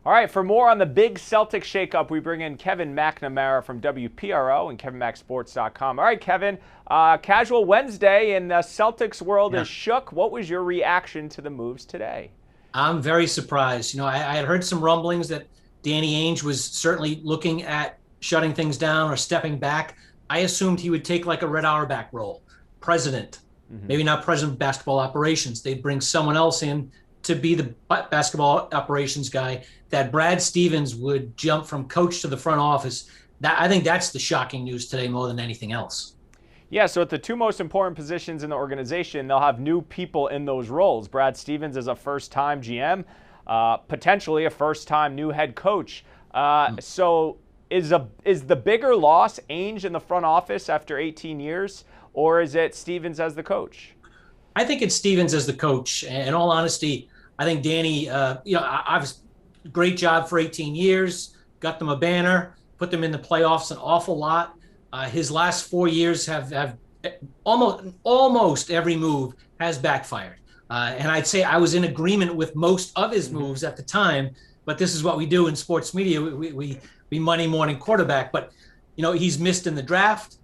All right, for more on the big Celtics shakeup, we bring in Kevin McNamara from WPRO and KevinMacSports.com. All right, Kevin, casual Wednesday and the Celtics world is shook. What was your reaction to the moves today? I'm very surprised. I had heard some rumblings that Danny Ainge was certainly looking at shutting things down or stepping back. I assumed he would take like a Red Auerbach role, president, maybe not president of basketball operations. They'd bring someone else in to be the basketball operations guy, that Brad Stevens would jump from coach to the front office. I think that's the shocking news today more than anything else. Yeah, so at the two most important positions in the organization, they'll have new people in those roles. Brad Stevens is a first-time GM, potentially a first-time new head coach. So is the bigger loss Ainge in the front office after 18 years, or is it Stevens as the coach? I think it's Stevens as the coach. In all honesty, I think Danny, obviously, great job for 18 years, got them a banner, put them in the playoffs an awful lot. His last 4 years have almost every move has backfired. And I'd say I was in agreement with most of his moves at the time, but this is what we do in sports media. We Monday morning quarterback, but he's missed in the draft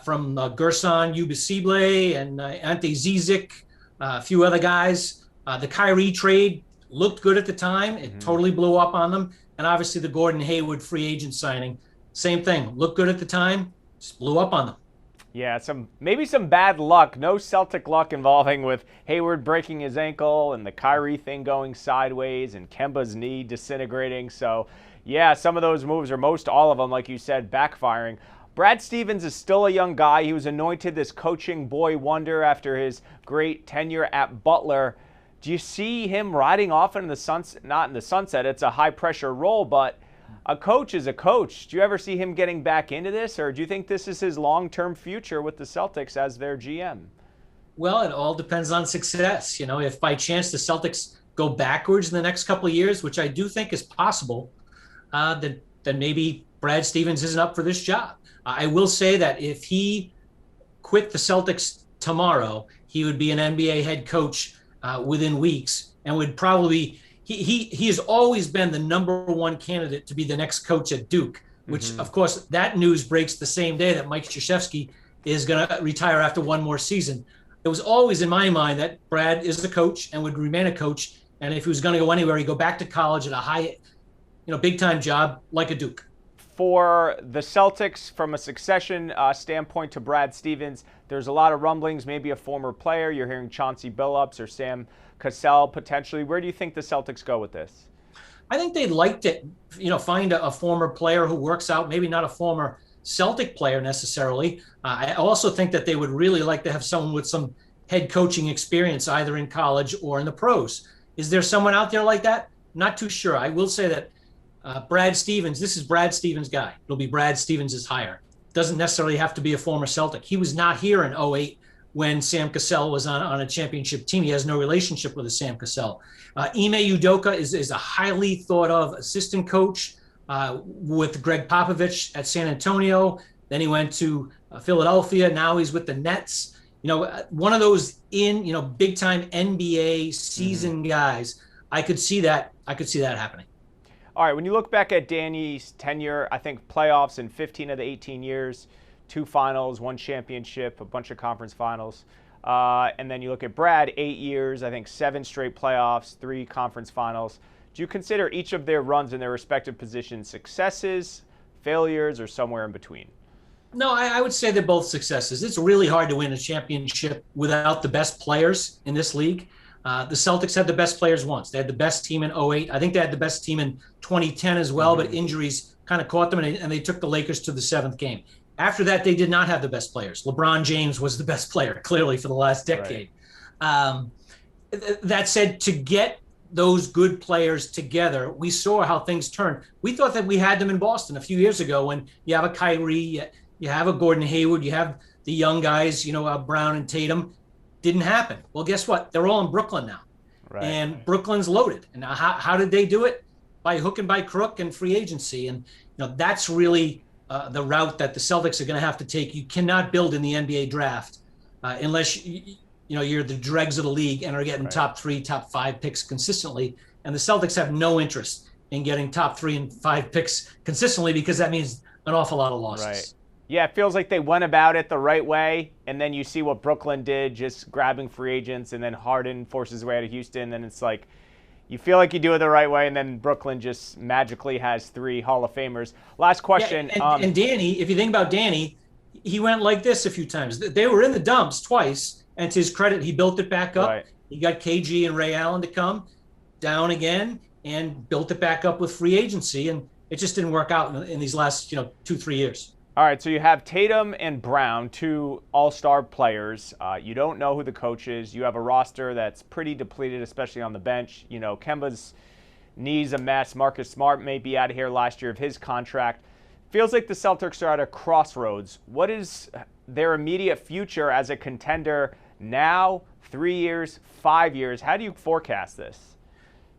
from Gerson Ubisible and Ante Zizic, a few other guys. The Kyrie trade looked good at the time. It totally blew up on them. And obviously the Gordon Hayward free agent signing, same thing. Looked good at the time, just blew up on them. Yeah, maybe some bad luck. No Celtic luck involving with Hayward breaking his ankle and the Kyrie thing going sideways and Kemba's knee disintegrating. So, yeah, some of those moves, or most all of them, like you said, backfiring. Brad Stevens is still a young guy. He was anointed this coaching boy wonder after his great tenure at Butler. Do you see him riding off in the sunset? Not in the sunset. It's a high-pressure role, but a coach is a coach. Do you ever see him getting back into this, or do you think this is his long-term future with the Celtics as their GM? Well, it all depends on success. If by chance the Celtics go backwards in the next couple of years, which I do think is possible, then maybe Brad Stevens isn't up for this job. I will say that if he quit the Celtics tomorrow, he would be an NBA head coach within weeks, and would probably he has always been the number one candidate to be the next coach at Duke, which of course that news breaks the same day that Mike Krzyzewski is going to retire after one more season. It was always in my mind that Brad is the coach and would remain a coach, and if he was going to go anywhere, he'd go back to college at a high, big time job like a Duke. For the Celtics, from a succession standpoint to Brad Stevens, there's a lot of rumblings, maybe a former player. You're hearing Chauncey Billups or Sam Cassell potentially. Where do you think the Celtics go with this? I think they'd like to, find a former player who works out, maybe not a former Celtic player necessarily. I also think that they would really like to have someone with some head coaching experience, either in college or in the pros. Is there someone out there like that? Not too sure. I will say that Brad Stevens, this is Brad Stevens' guy. It'll be Brad Stevens' hire. Doesn't necessarily have to be a former Celtic. He was not here in 2008 when Sam Cassell was on a championship team. He has no relationship with a Sam Cassell. Ime Udoka is a highly thought of assistant coach with Greg Popovich at San Antonio. Then he went to Philadelphia. Now he's with the Nets. One of those big time NBA seasoned guys. I could see that happening. All right, when you look back at Danny's tenure, I think playoffs in 15 of the 18 years, 2 finals, 1 championship, a bunch of conference finals. And then you look at Brad, 8 years, I think 7 straight playoffs, 3 conference finals. Do you consider each of their runs in their respective positions successes, failures, or somewhere in between? No, I would say they're both successes. It's really hard to win a championship without the best players in this league. The Celtics had the best players once. They had the best team in 2008. I think they had the best team in 2010 as well, but injuries kind of caught them, and they took the Lakers to the 7th game. After that, they did not have the best players. LeBron James was the best player, clearly, for the last decade. Right. That said, to get those good players together, we saw how things turned. We thought that we had them in Boston a few years ago when you have a Kyrie, you have a Gordon Hayward, you have the young guys, Brown and Tatum. Didn't happen. Well, guess what? They're all in Brooklyn now. Right. And Brooklyn's loaded. And now how did they do it? By hook and by crook and free agency. And that's really the route that the Celtics are going to have to take. You cannot build in the NBA draft unless you're the dregs of the league and are getting top 3, top 5 picks consistently. And the Celtics have no interest in getting top 3 and 5 picks consistently, because that means an awful lot of losses. Right. Yeah, it feels like they went about it the right way, and then you see what Brooklyn did, just grabbing free agents, and then Harden forces his way out of Houston, and it's like you feel like you do it the right way, and then Brooklyn just magically has 3 Hall of Famers. Last question. Yeah, and Danny, if you think about Danny, he went like this a few times. They were in the dumps twice, and to his credit, he built it back up. Right. He got KG and Ray Allen to come down again and built it back up with free agency, and it just didn't work out in these last 2-3 years. All right, so you have Tatum and Brown, 2 all-star players. You don't know who the coach is. You have a roster that's pretty depleted, especially on the bench. Kemba's knee's a mess. Marcus Smart may be out of here last year of his contract. Feels like the Celtics are at a crossroads. What is their immediate future as a contender now, 3 years, 5 years? How do you forecast this?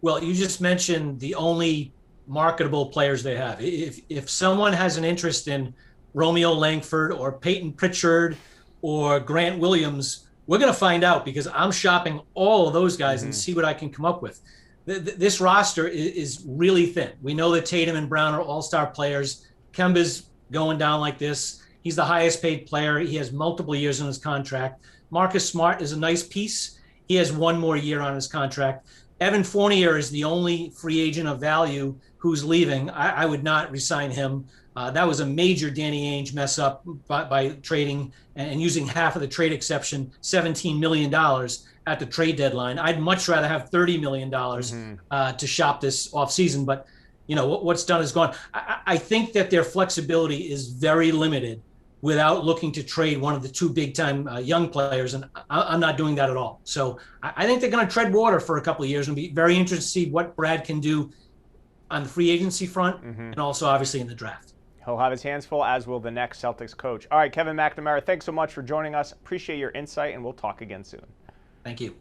Well, you just mentioned the only marketable players they have. If someone has an interest in Romeo Langford or Peyton Pritchard or Grant Williams, we're going to find out, because I'm shopping all of those guys and see what I can come up with. This roster is really thin. We know that Tatum and Brown are all-star players. Kemba's going down like this. He's the highest paid player. He has multiple years on his contract. Marcus Smart is a nice piece. He has 1 more year on his contract. Evan Fournier is the only free agent of value who's leaving. I would not re-sign him. That was a major Danny Ainge mess up by trading and using half of the trade exception, $17 million at the trade deadline. I'd much rather have $30 million to shop this offseason, but what's done is gone. I think that their flexibility is very limited without looking to trade one of the 2 big-time young players, and I'm not doing that at all. So I think they're going to tread water for a couple of years, and be very interested to see what Brad can do on the free agency front and also obviously in the draft. He'll have his hands full, as will the next Celtics coach. All right, Kevin McNamara, thanks so much for joining us. Appreciate your insight, and we'll talk again soon. Thank you.